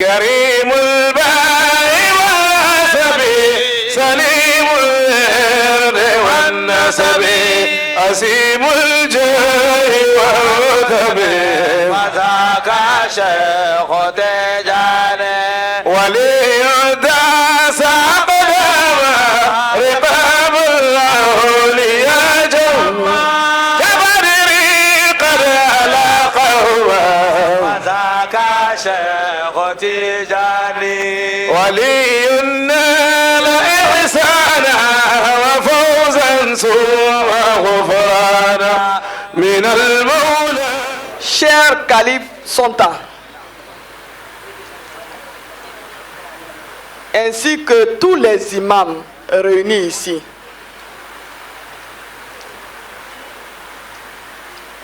كريم الباء والسب سليم الهر والنسب أسيم الجاه والرتب وذاك شيخ تجاني ولي الداس أقدام رقاب الأولياء جمع كبدري قد ألاقهما وذاك شيخ تجاني ولي نال إحسانا وفوزا ثم غفرانا من المولى. Cher Calife Sonta, ainsi que tous les imams réunis ici,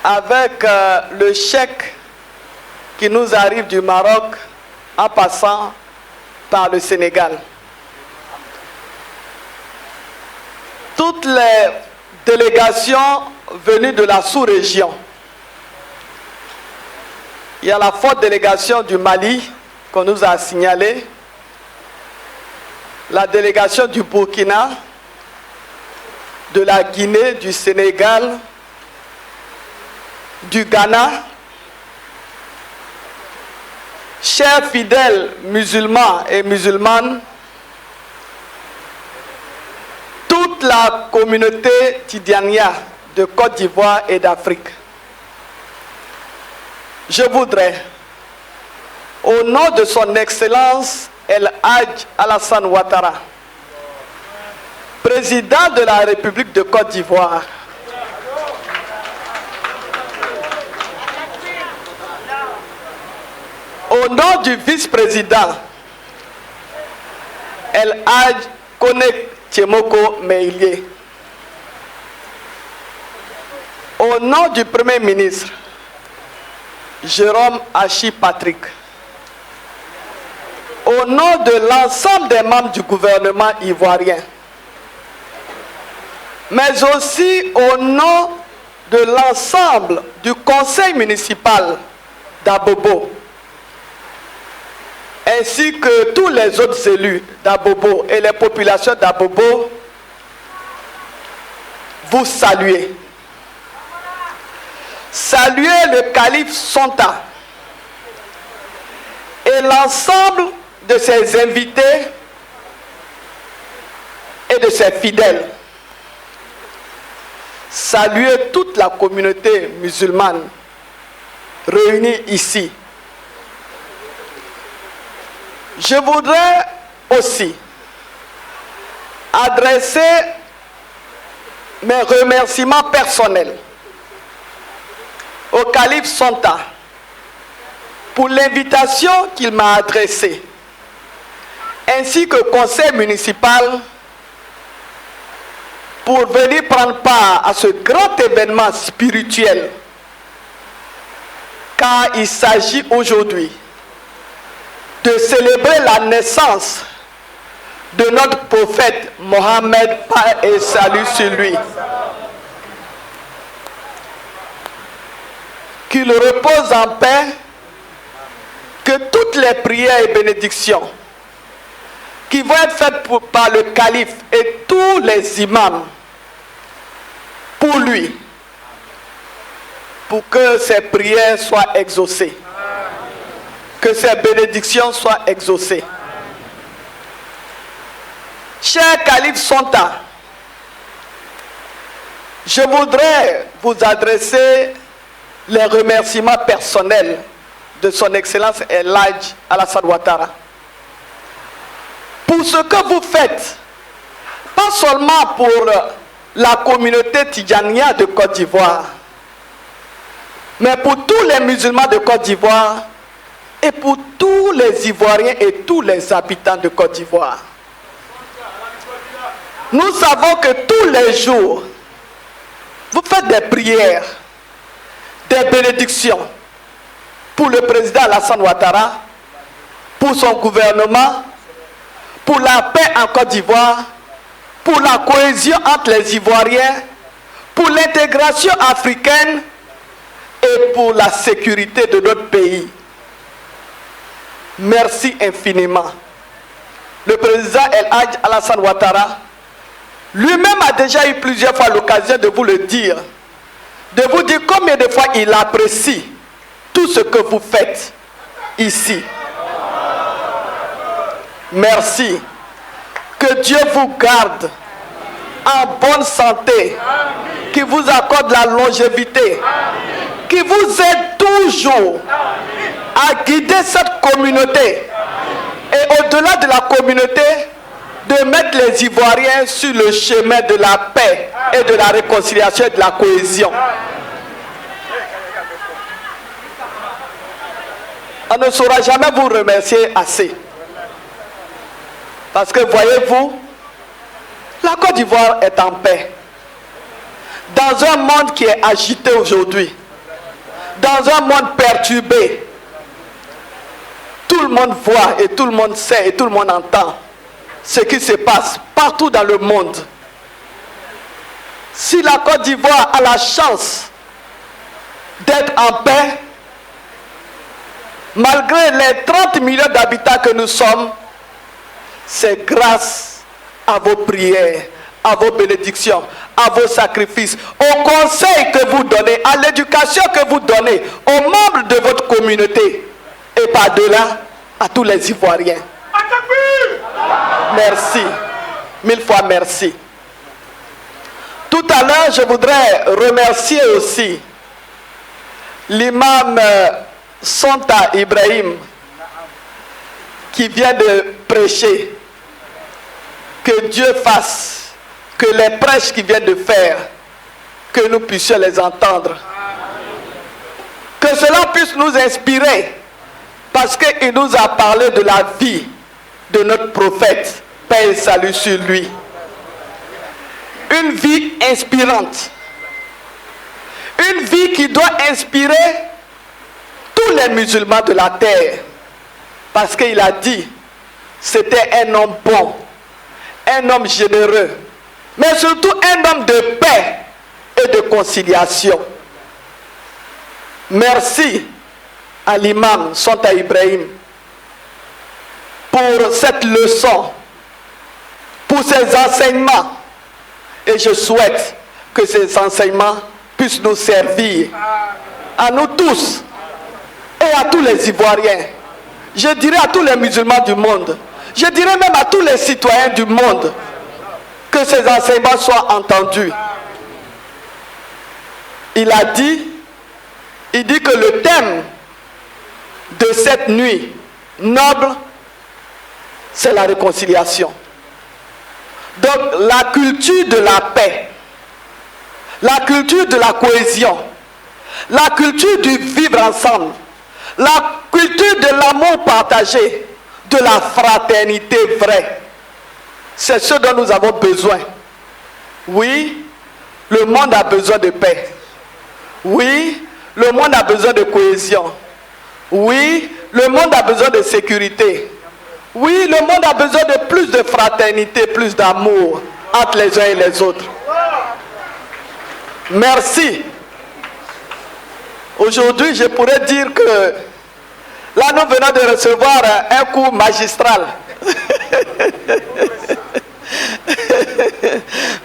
avec le chèque qui nous arrive du Maroc en passant par le Sénégal, toutes les délégations venues de la sous-région. Il y a la forte délégation du Mali qu'on nous a signalée, la délégation du Burkina, de la Guinée, du Sénégal, du Ghana. Chers fidèles musulmans et musulmanes, toute la communauté Tidjania de Côte d'Ivoire et d'Afrique, je voudrais, au nom de son Excellence El Hadj Alassane Ouattara, président de la République de Côte d'Ivoire, au nom du vice-président El Hadj Koné Tchemoko Meïlié, au nom du Premier ministre Jérôme Hachi Patrick, au nom de l'ensemble des membres du gouvernement ivoirien, mais aussi au nom de l'ensemble du conseil municipal d'Abobo, ainsi que tous les autres élus d'Abobo et les populations d'Abobo, vous saluez. Saluez le calife Sonta et l'ensemble de ses invités et de ses fidèles. Saluez toute la communauté musulmane réunie ici. Je voudrais aussi adresser mes remerciements personnels au calife Sonta pour l'invitation qu'il m'a adressée, ainsi que au conseil municipal pour venir prendre part à ce grand événement spirituel, car il s'agit aujourd'hui de célébrer la naissance de notre prophète Mohammed, paix et salut sur lui. Qu'il repose en paix, que toutes les prières et bénédictions qui vont être faites par le calife et tous les imams pour lui, pour que ces prières soient exaucées, que ces bénédictions soient exaucées. Cher calife Sonta, je voudrais vous adresser les remerciements personnels de son Excellence El Hadj Alassane Ouattara pour ce que vous faites, pas seulement pour la communauté Tidjania de Côte d'Ivoire, mais pour tous les musulmans de Côte d'Ivoire et pour tous les Ivoiriens et tous les habitants de Côte d'Ivoire. Nous savons que tous les jours, vous faites des prières, des bénédictions pour le président Alassane Ouattara, pour son gouvernement, pour la paix en Côte d'Ivoire, pour la cohésion entre les Ivoiriens, pour l'intégration africaine et pour la sécurité de notre pays. merci infiniment. Le président El Hadj Alassane Ouattara lui-même a déjà eu plusieurs fois l'occasion de vous le dire, de vous dire combien de fois il apprécie tout ce que vous faites ici. Merci. Que Dieu vous garde en bonne santé, qu'il vous accorde la longévité, qu'il vous aide toujours à guider cette communauté et au-delà de la communauté, de mettre les Ivoiriens sur le chemin de la paix et de la réconciliation et de la cohésion. On ne saura jamais vous remercier assez. Parce que voyez-vous, la Côte d'Ivoire est en paix. Dans un monde qui est agité aujourd'hui, dans un monde perturbé, tout le monde voit et tout le monde sait et tout le monde entend ce qui se passe partout dans le monde. Si la Côte d'Ivoire a la chance d'être en paix, malgré les 30 millions d'habitants que nous sommes, c'est grâce à vos prières, à vos bénédictions, à vos sacrifices, aux conseils que vous donnez, à l'éducation que vous donnez aux membres de votre communauté et par-delà à tous les Ivoiriens. Merci, mille fois merci. Tout à l'heure, je voudrais remercier aussi l'imam Sonta Ibrahim qui vient de prêcher. Que Dieu fasse que les prêches qu'il vient de faire, que nous puissions les entendre. Que cela puisse nous inspirer, parce qu'il nous a parlé de la vie de notre prophète, paix et salut sur lui. Une vie inspirante. Une vie qui doit inspirer tous les musulmans de la terre. Parce qu'il a dit, c'était un homme bon, un homme généreux, mais surtout un homme de paix et de conciliation. Merci à l'imam Sonta Ibrahim pour cette leçon, pour ces enseignements. Et je souhaite que ces enseignements puissent nous servir, à nous tous et à tous les Ivoiriens. Je dirais à tous les musulmans du monde, je dirais même à tous les citoyens du monde, que ces enseignements soient entendus. Il dit que le thème de cette nuit noble, c'est la réconciliation. Donc la culture de la paix, la culture de la cohésion, la culture du vivre ensemble, la culture de l'amour partagé, de la fraternité vraie, c'est ce dont nous avons besoin. Oui, le monde a besoin de paix. Oui, le monde a besoin de cohésion. Oui, le monde a besoin de sécurité. Oui, le monde a besoin de plus de fraternité, plus d'amour entre les uns et les autres. Merci. Aujourd'hui, je pourrais dire que là, nous venons de recevoir un coup magistral.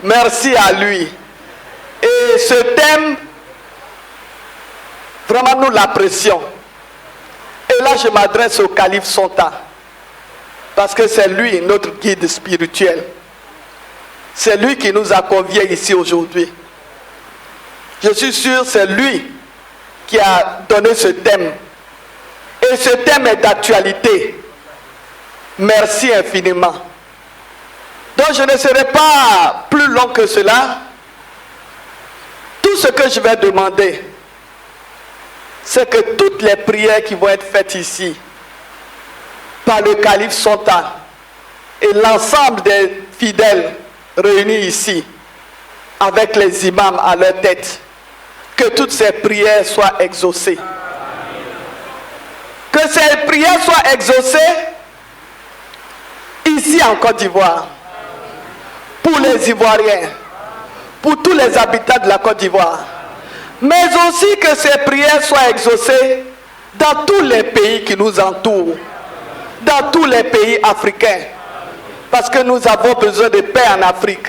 Merci à lui. Et ce thème, vraiment nous l'apprécions. Et là, je m'adresse au calife Sonta, parce que c'est lui notre guide spirituel. C'est lui qui nous a conviés ici aujourd'hui. Je suis sûr que c'est lui qui a donné ce thème. Et ce thème est d'actualité. Merci infiniment. Donc je ne serai pas plus long que cela. Tout ce que je vais demander, c'est que toutes les prières qui vont être faites ici, par le calife Sonta et l'ensemble des fidèles réunis ici, avec les imams à leur tête, que toutes ces prières soient exaucées. Que ces prières soient exaucées ici en Côte d'Ivoire, pour les Ivoiriens, pour tous les habitants de la Côte d'Ivoire, mais aussi que ces prières soient exaucées dans tous les pays qui nous entourent, dans tous les pays africains. Parce que nous avons besoin de paix en Afrique.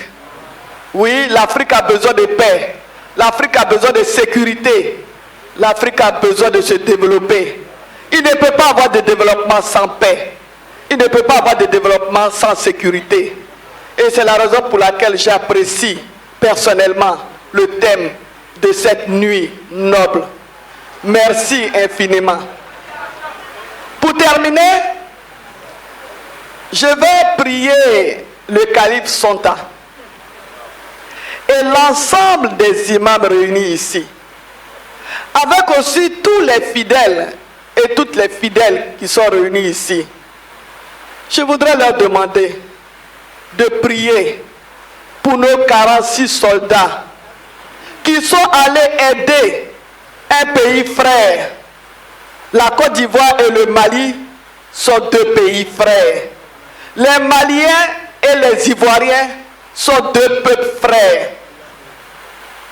Oui, l'Afrique a besoin de paix. L'Afrique a besoin de sécurité. L'Afrique a besoin de se développer. Il ne peut pas avoir de développement sans paix. Il ne peut pas avoir de développement sans sécurité. Et c'est la raison pour laquelle j'apprécie personnellement le thème de cette nuit noble. Merci infiniment. Pour terminer, je vais prier le calife Sonta et l'ensemble des imams réunis ici, avec aussi tous les fidèles et toutes les fidèles qui sont réunis ici. Je voudrais leur demander de prier pour nos 46 soldats qui sont allés aider un pays frère. La Côte d'Ivoire et le Mali sont deux pays frères. Les Maliens et les Ivoiriens sont deux peuples frères.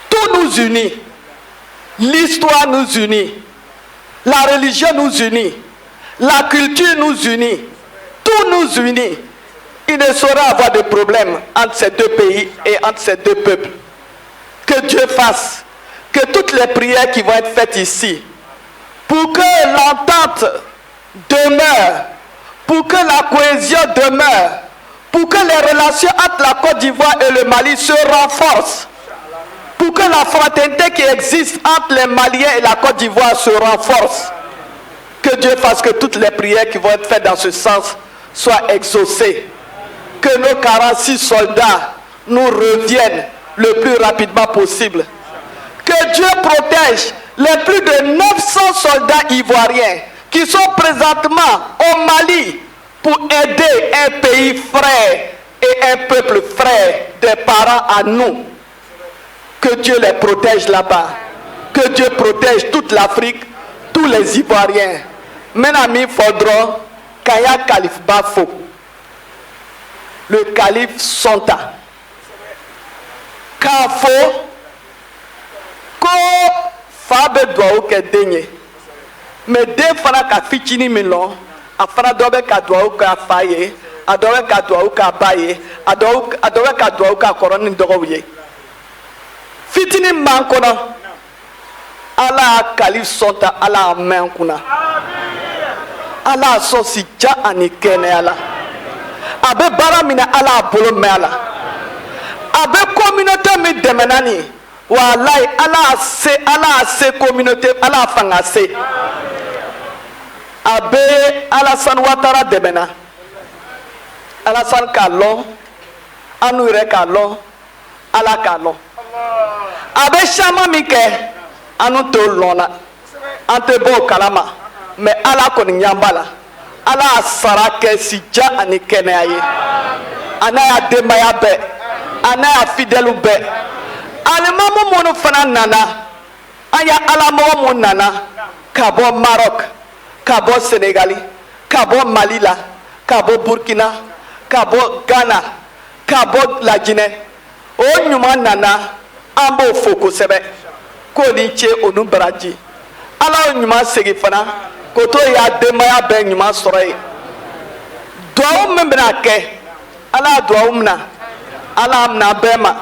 Tout nous unit. L'histoire nous unit. La religion nous unit. La culture nous unit. Tout nous unit. Il ne saura avoir de problème entre ces deux pays et entre ces deux peuples. Que Dieu fasse que toutes les prières qui vont être faites ici, pour que l'entente demeure, pour que la cohésion demeure, pour que les relations entre la Côte d'Ivoire et le Mali se renforcent, pour que la fraternité qui existe entre les Maliens et la Côte d'Ivoire se renforce. Que Dieu fasse que toutes les prières qui vont être faites dans ce sens soient exaucées. Que nos 46 soldats nous reviennent le plus rapidement possible. Que Dieu protège les plus de 900 soldats ivoiriens qui sont présentement au Mali pour aider un pays frère et un peuple frère, des parents à nous. Que Dieu les protège là-bas. Que Dieu protège toute l'Afrique, tous les Ivoiriens. Menami Fodron, Kaya Khalif Bafo, le calife Sonta. Kafo, ko Fabe doit que denye. Mais deux fois ka fitini milon, a fana dobe ka doit ka faye, a dobe ka doit ka baye, a dobe ka doit ka koroni dogoye. Fitini mankono, ala calife Sonta ala main kuna. Ala sosi ja anikene ala. Abe baramina ala bolo me ala. Abe communauté mi demenani. Wallahi ala se communauté ala fangase. Abe Alassane Ouattara demena. Alassane kalon. Anouire kalon. Ala kalon. Abe chama mike. Anu to lona. Ante bo kalama. Mais ala koni nyambala. Ala sarake si ja ani keneaye. Anaya demaya be. Anaya fidèle be. Alimamu mono fana nana. Aya alamo mo nana. Kabo Maroc. Kabo Sénégali. Kabo Malila. Kabo Burkina. Kabo Ghana. Kabo la Guinée. O nyuma nana. Ambo foko sebe. Koni che onu baraji. Ala nyuma segi fana. Koto ya demaya be nyuma soroye. Dua membena ke. Ala dua umna. Ala amna bema.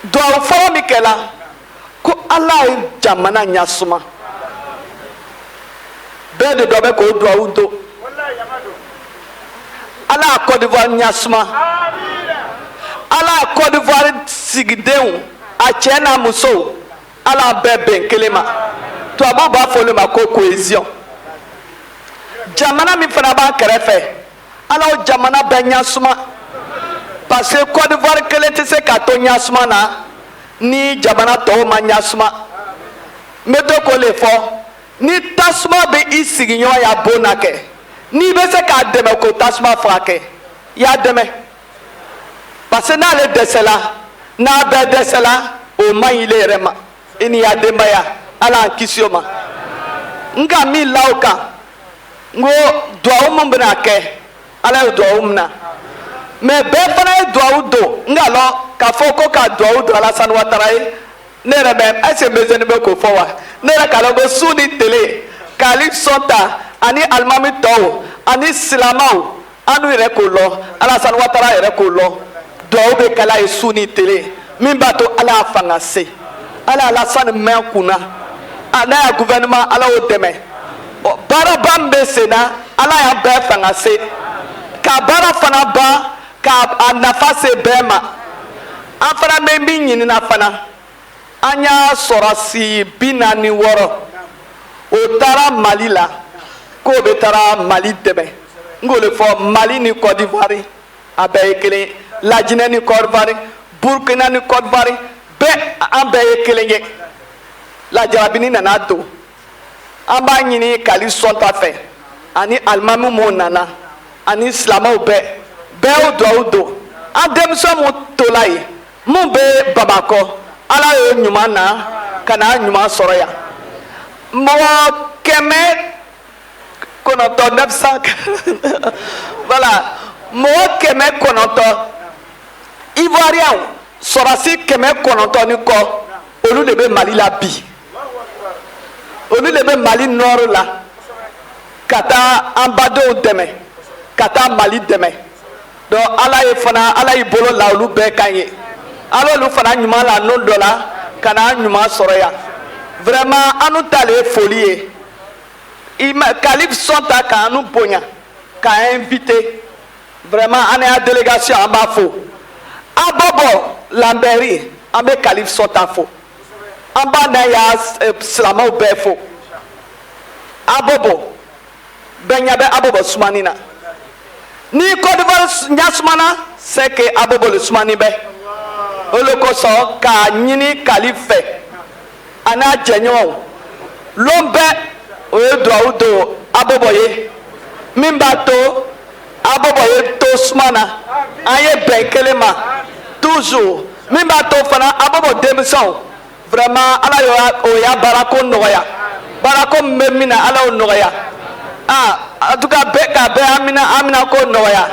Dua uforo mikela. Ko ala jamana nyasuma. Be de dobe ko dua udo. Ala Côte d'Ivoire nyasuma. Ala Côte d'Ivoire sigideu. Achena muso. Ala bebe kelema. To abo ba fole ma ko cohésion. Jamana mi fana ba kerefe. Ala o jamana be nyasuma. Parce que Côte d'Ivoire kele te se ka to nyasuma na ni jamana to ma nyasuma. Meto ko le fo ni tasuma be isiginyo ya bonake. Ni be se ka deme ko tasuma frake. Ya deme. Parce que na le desela na be desela o man ile rema. Ini ya demba ya ala kisioma. Nga mi lauka. Ngo dua umumbna ke. Ala dua umna. Mais ben fana dua udo. Nga lo ka foko ka dua udo Alassane Ouattara. Nere même est-ce besoin de me ko fowa. Nere ka lo go suni télé. Calife Sonta ani alimami tɔw ani silamɛw anu yɛrɛ k'o lɔ Alassane Ouattara yɛrɛ k'o lɔ duwawu bɛ kɛla ye su ni tile min b'a to Ala y'a fanga se Ala y'a Alassane mɛn kunna n'a y'a gouvernement Ala y'o dɛmɛ baaraba min bɛ sen na Ala y'a bɛɛ fanga se ka baara fana ban ka a nafa se bɛɛ ma an fana bɛ min ɲinina fana an y'a sɔrɔsi 46 o taara Mali la k'o bɛ taara Mali dɛmɛ n k'o de fɔ Mali ni Côte d'Ivoire a bɛɛ ye kelen Laginɛ ni Côte d'Ivoire Burkina ni Côte d'Ivoire bɛɛ an bɛɛ ye kelen ye lajarabini nana don an b'a ɲini Kali Sɔnta fɛ ani alimami minnu nana ani silamɛw bɛɛ y'o duwawu don an denmisɛn minnu tola yen mun bɛ Bamakɔ Ala y'o ɲuman na ka n'a ɲuman sɔrɔ yan mɔgɔ 900 voilà mɔgɔ 900 Ivoirien sɔrɔsi 900 ni kɔ olu de bɛ Mali la bi olu de bɛ Mali nord la ka taa an badenw dɛmɛ ka taa Mali dɛmɛ donc Ala y'i bolo la olu bɛɛ kan ye Ala olu fana ɲuman la n'o dɔ la ka n'a ɲuman sɔrɔ yan vraiment anu ta le ye foli ye Kali Sɔnta k'anu bonya k'a invité vraiment an y'a délégation an b'a fo Abobo Lambert an bɛ Kali Sɔnta fo an b'a n'a y'a silamɛw bɛɛ fo Abobo bɛɛ ɲɛ bɛ Abobo sumani na ni Côte d'Ivoire ɲɛ sumana c'est que Abobo le sumani bɛ o de kosɔn k'a ɲini Kali fɛ a n'a jɛɲɔgɔnw lon bɛɛ o ye duwawu don Abobo ye min b'a to Abobo ye to suma na an ye bɛn kelen ma toujours min b'a to fana Abobo denmisɛnw vraiment Ala o y'a baarako nɔgɔya baarako min bɛ min na Ala y'o nɔgɔya en tout cas bɛɛ ka bɛɛ Amina ko nɔgɔya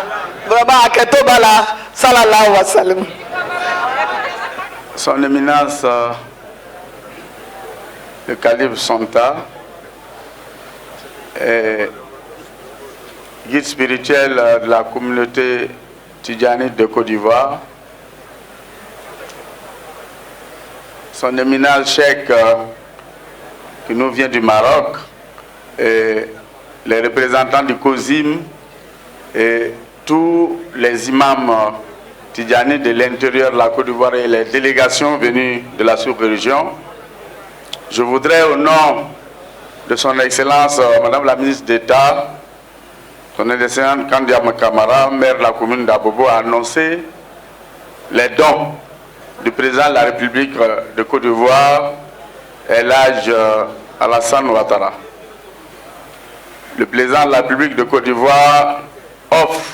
vraiment hakɛto b'a la sallallahu wa sallam. Son Éminence le calife Sɔnta est guide spirituel de la communauté tidjanite de Côte d'Ivoire. Son Éminence Cheikh qui nous vient du Maroc et les représentants du COSIM et tous les imams tidjanites de l'intérieur de la Côte d'Ivoire et les délégations venues de la sous-région. Je voudrais au nom de son Excellence Madame la ministre d'État, son Excellence Kandia Makamara, maire de la commune d'Abobo, annoncer les dons du président de la République de Côte d'Ivoire, Elhadj Alassane Ouattara. Le président de la République de Côte d'Ivoire offre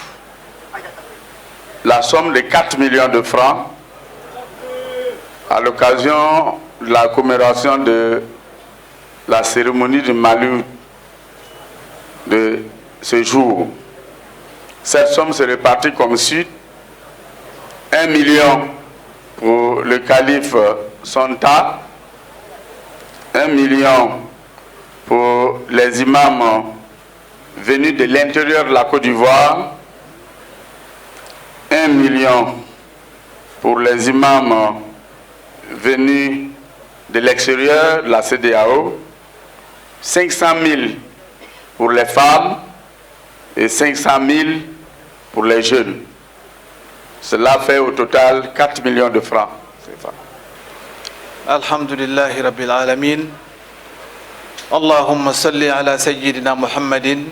la somme de 4 millions de francs à l'occasion de la commémoration de la cérémonie du Malu de ce jour. Cette somme se répartit comme suit: 1 million pour le calife Sɔnta, 1 million pour les imams venus de l'intérieur de la Côte d'Ivoire, 1 million pour les imams venus de l'extérieur de la CEDEAO, 500 000 pour les femmes et 500 000 pour les jeunes. Cela fait au total 4 millions de francs. Alhamdulillahi Rabbil Alamin. Allahumma salli ala Sayyidina Muhammadin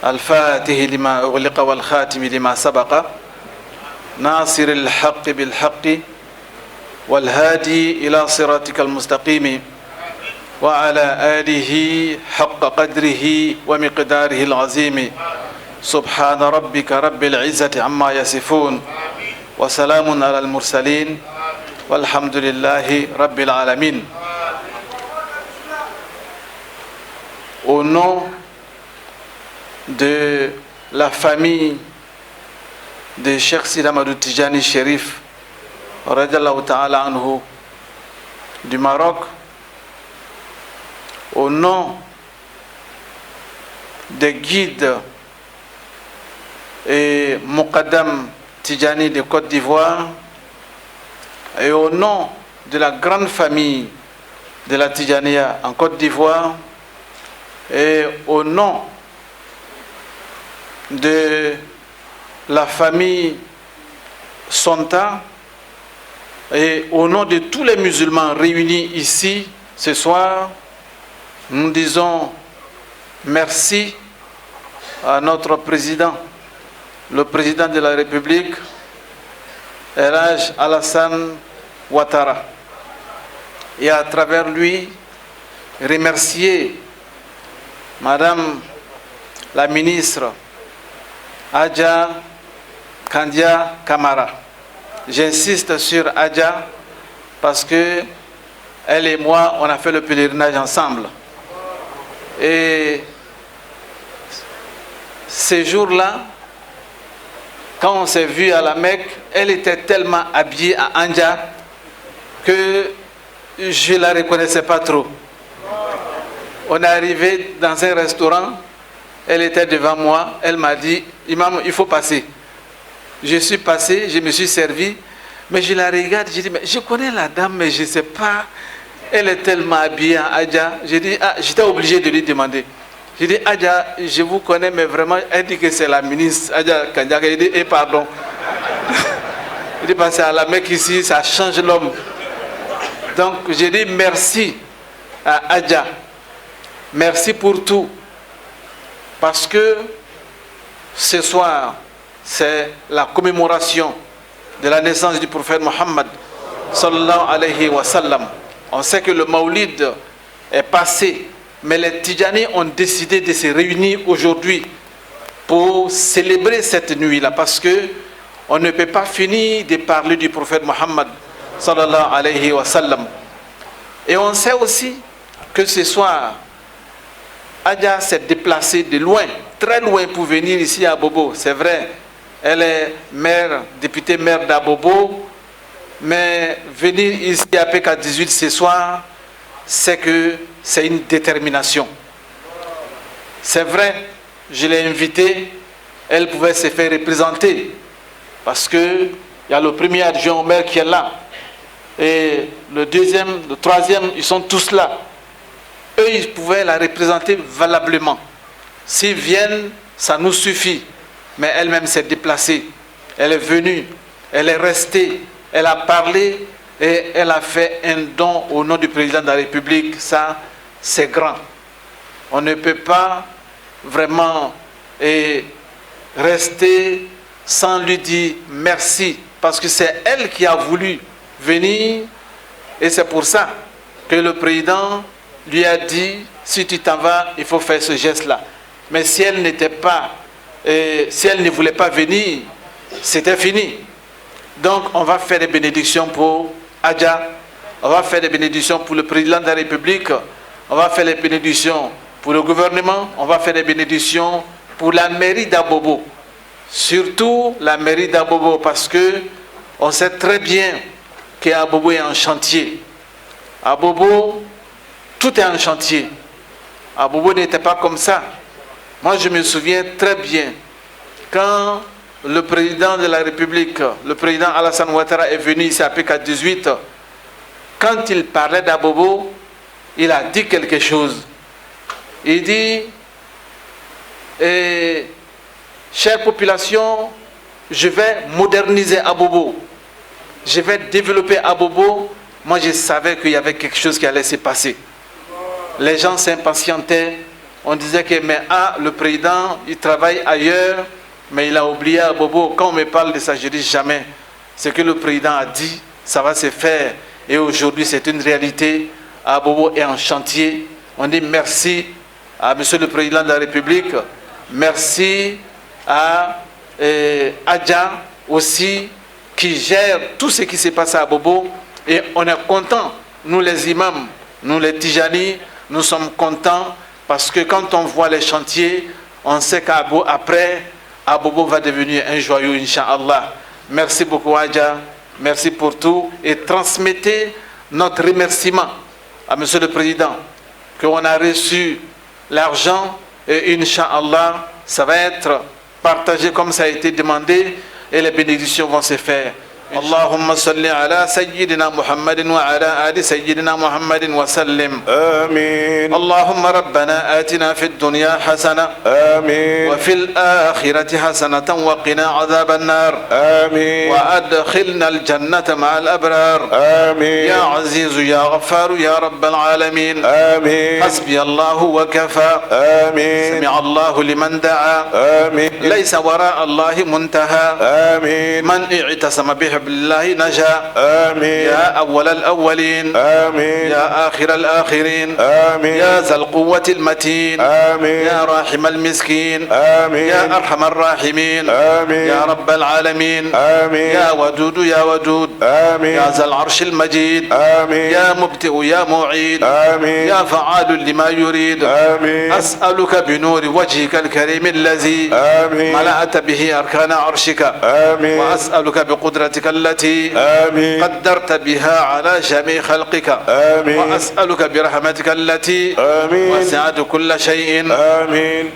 al-Fatihi lima ughliqa wal khatimi lima sabaqa nasir al-haqqi bil haqqi wal hadi ila siratika al-mustaqimi wa ala alihi haqqa qadrihi wa miqdarihi al-azimi. Subhana rabbika rabbil izzati amma yasifun wa salamun ala al-mursalin walhamdulillahi rabbil alamin. Au nom de la famille de Cheikh Sidi Ahmadou Tidjani Chérif radiallahu ta'ala anhu du Maroc, au nom des guides et Moukadam Tidjani de Côte d'Ivoire, et au nom de la grande famille de la Tidjaniya en Côte d'Ivoire, et au nom de la famille Sonta, et au nom de tous les musulmans réunis ici ce soir, nous disons merci à notre président, le président de la République, El Hadj Alassane Ouattara, et à travers lui remercier Madame la ministre Adja Kandia Kamara. J'insiste sur Adja parce que elle et moi, on a fait le pèlerinage ensemble. Et ces jours-là, quand on s'est vu à la Mecque, elle était tellement habillée à Anja que je ne la reconnaissais pas trop. On est arrivé dans un restaurant, elle était devant moi, elle m'a dit, Imam, il faut passer. Je suis passé, je me suis servi, mais je la regarde, je dis, mais je connais la dame, mais je ne sais pas, elle est tellement habillée en Adja. J'ai dit, ah, j'étais obligé de lui demander. J'ai dit, Adja, je vous connais, mais vraiment, elle dit que c'est la ministre Adja Kandiaka. Il dit, pardon. Il dit, parce qu'à la Mecque ici, ça change l'homme. Donc, j'ai dit merci à Adja. Merci pour tout. Parce que ce soir, c'est la commémoration de la naissance du prophète Mohammed sallallahu alayhi wa sallam. On sait que le Maulid est passé, mais les Tidjani ont décidé de se réunir aujourd'hui pour célébrer cette nuit-là, parce que on ne peut pas finir de parler du prophète Mohammed sallallahu alayhi wa sallam. Et on sait aussi que ce soir, Adja s'est déplacée de loin, très loin pour venir ici à Bobo. C'est vrai, elle est maire, députée maire d'Abobo, mais venir ici à PK18 ce soir, c'est que c'est une détermination. C'est vrai, je l'ai invitée, elle pouvait se faire représenter, parce qu'il y a le premier adjoint au maire qui est là, et le deuxième, le troisième, ils sont tous là. Eux, ils pouvaient la représenter valablement. S'ils viennent, ça nous suffit. Mais elle-même s'est déplacée. Elle est venue, elle est restée, elle a parlé et elle a fait un don au nom du président de la République. Ça, c'est grand. On ne peut pas vraiment rester sans lui dire merci. Parce que c'est elle qui a voulu venir et c'est pour ça que le président lui a dit, si tu t'en vas, il faut faire ce geste-là. Mais si elle n'était pas, si elle ne voulait pas venir, c'était fini. Donc on va faire des bénédictions pour Adja, on va faire des bénédictions pour le président de la République, on va faire des bénédictions pour le gouvernement, on va faire des bénédictions pour la mairie d'Abobo. Surtout la mairie d'Abobo, parce que on sait très bien qu'Abobo est en chantier. Abobo, tout est en chantier. Abobo n'était pas comme ça. Moi, je me souviens très bien, quand le président de la République, le président Alassane Ouattara est venu ici à PK18, quand il parlait d'Abobo, il a dit quelque chose. Il dit, chère population, je vais moderniser Abobo. Je vais développer Abobo. Moi, je savais qu'il y avait quelque chose qui allait se passer. Les gens s'impatientaient. On disait que le président, il travaille ailleurs, mais il a oublié Abobo. Quand on me parle de ça, je dis jamais. Ce que le président a dit, ça va se faire. Et aujourd'hui, c'est une réalité. Abobo est en chantier. On dit merci à Monsieur le Président de la République. Merci à Adja aussi, qui gère tout ce qui s'est passé à Abobo. Et on est content, nous les imams, nous les Tidjani, nous sommes contents parce que quand on voit les chantiers, on sait qu'après, Abobo va devenir un joyau, Inch'Allah. Merci beaucoup, Adja. Merci pour tout. Et transmettez notre remerciement à Monsieur le Président, qu'on a reçu l'argent Et Inch'Allah, ça va être partagé comme ça a été demandé et les bénédictions vont se faire. اللهم صل على سيدنا محمد وعلى آل سيدنا محمد وسلم. آمين. اللهم ربنا آتنا في الدنيا حسنة آمين. وفي الآخرة حسنة وقنا عذاب النار. آمين. وأدخلنا الجنة مع الأبرار. آمين. يا عزيز يا غفار يا رب العالمين. آمين. حسبي الله وكفى. آمين. سمع الله لمن دعا. آمين. ليس وراء الله منتهى. آمين. من اعتصم به بالله نجا. آمين. يا أول الأولين. آمين. يا آخر الآخرين. آمين. يا ذا القوة المتين. آمين. يا راحم المسكين. آمين. يا أرحم الراحمين. آمين. يا رب العالمين. آمين. يا ودود يا ودود. آمين. يا ذا العرش المجيد. آمين. يا مبدئ يا معيد. آمين. يا فعال لما يريد. آمين. أسألك بنور وجهك الكريم الذي آمين. ملأت به أركان عرشك. آمين. وأسألك بقدرتك التي آمين. قدرت بها على جميع خلقك. آمين. وأسألك برحمتك التي آمين. وسعت كل شيء. آمين.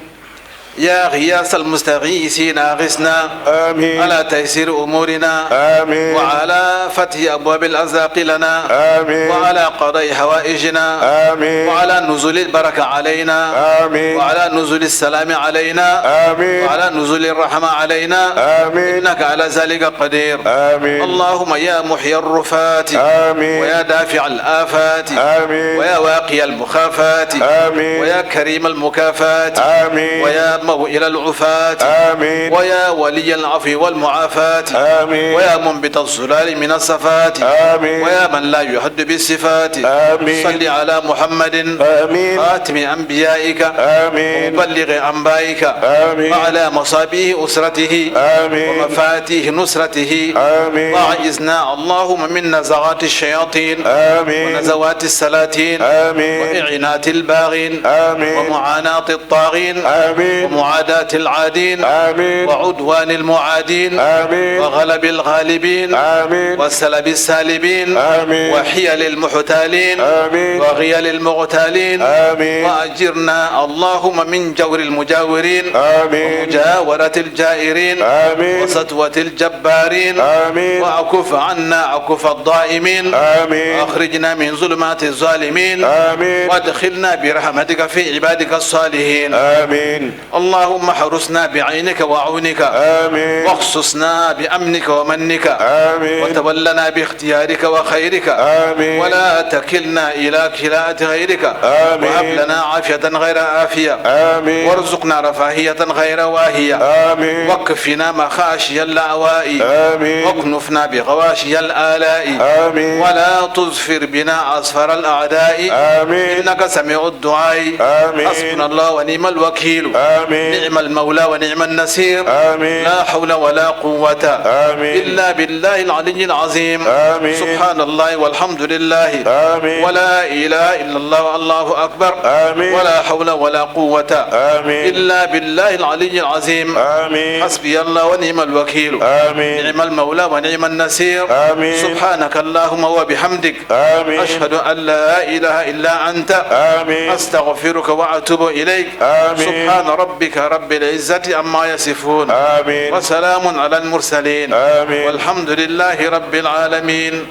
يا غياث المستغيثين أغثنا آمين. على تيسير أمورنا. آمين. وعلى فتح أبواب الأرزاق لنا. آمين. وعلى قضاء حوائجنا. آمين. وعلى نزول البركة علينا. آمين. وعلى نزول السلام علينا. آمين. وعلى نزول الرحمة علينا. آمين. إنك على ذلك قدير. آمين. اللهم يا محيي الرفات. آمين. ويا دافع الآفات. آمين. ويا واقي المخافات. آمين. ويا كريم المكافات. آمين. ويا موئل العفاة. آمين. ويا ولي العفو والمعافاة. آمين. ويا منبت الظلال من الصفات. آمين. ويا من لا يحد بالصفات. آمين. صل على محمد آمين. خاتم أنبيائك. آمين. ومبلغ أنبائك. آمين. وعلى مصابيح أسرته. آمين. ومفاتيح نصرته. آمين. وأعذنا اللهم من نزغات الشياطين. آمين. ونزوات السلاطين. آمين. وإعنات الباغين. آمين. ومعاناة الطاغين. آمين. ومعاداة العادين. آمين. وعدوان المعادين. آمين. وغلب الغالبين. آمين. وسلب السالبين. آمين. وحيل المحتالين. آمين. وغيال المغتالين. آمين. وأجرنا اللهم من جور المجاورين. آمين. ومجاورة الجائرين. آمين. وسطوة الجبارين. آمين. وأكف عنا عكف الضائمين. آمين. وأخرجنا من ظلمات الظالمين. آمين. وادخلنا برحمتك في عبادك الصالحين. آمين. اللهم حرسنا بعينك وعونك. آمين. واخصصنا بأمنك ومنك. آمين. وتولنا باختيارك وخيرك. آمين. ولا تكلنا إلى كلاءة غيرك. آمين. وهب لنا عافية غير عافية. آمين. وارزقنا رفاهية غير واهية. آمين. وكفنا مخاشي اللأواء. آمين. واكنفنا بغواشي الآلاء. آمين. ولا تزفر بنا أصفر الأعداء. آمين. إنك سميع الدعاء. آمين. حسبنا الله ونعم الوكيل. آمين. نعم المولى ونعم النصير. آمين. لا حول ولا قوة آمين. إلا بالله العلي العظيم. آمين. سبحان الله والحمد لله. آمين. ولا إله إلا الله والله أكبر. آمين. ولا حول ولا قوة آمين. إلا بالله العلي العظيم. آمين. حسبي الله ونعم الوكيل. آمين. نعم المولى ونعم النصير. آمين. سبحانك اللهم وبحمدك. آمين. أشهد أن لا إله إلا أنت. آمين. أستغفرك وأتوب إليك. آمين. سبحان ربك رب العزة عما يصفون. آمين. وسلام على المرسلين. آمين. والحمد لله رب العالمين.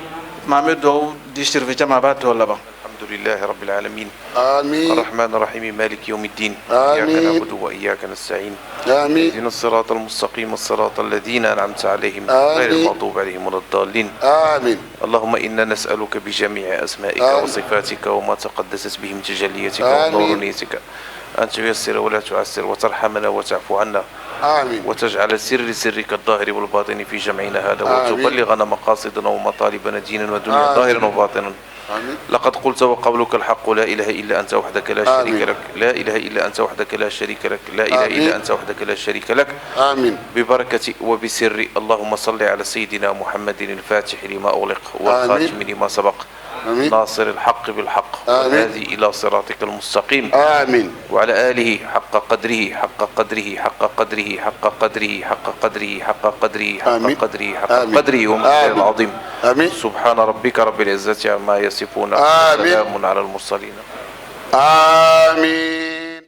محمد داود ديشتر في جماعات ولا با. الحمد لله رب العالمين. آمين. الرحمن الرحيم مالك يوم الدين. آمين. إياك نعبد وإياك نستعين. آمين. اهدنا الصراط المستقيم الصراط الذين أنعمت عليهم آمين. غير المغضوب عليهم ولا الضالين. آمين. اللهم إنا نسألك بجميع أسمائك آمين. وصفاتك وما تقدست بهم تجليتك آمين. ونورانيتك أن تيسر ولا تعسر وترحمنا وتعفو عنا آمين. وتجعل سر سرك الظاهر والباطن في جمعنا هذا آمين. وتبلغنا مقاصدنا ومطالبنا دينا ودنيا آمين. ظاهرا وباطنا. آمين. لقد قلت وقولك الحق لا إله إلا أنت وحدك لا شريك آمين. لك لا إله إلا أنت وحدك لا شريك لك لا إله آمين. إلا أنت وحدك لا شريك لك. آمين. ببركة وبسر اللهم صل على سيدنا محمد الفاتح لما أغلق والخاتم لما سبق آمين. ناصر الحق بالحق آمين. والهادي إلى صراطك المستقيم آمين. وعلى آله حق قدره حق قدره حق قدره حق قدره حق قدره حق قدره حق آمين. قدره حق آمين. قدره ومقداره آمين. العظيم. آمين. سبحان ربك رب العزة عما يصفون آمين. وسلام على المرسلين. آمين.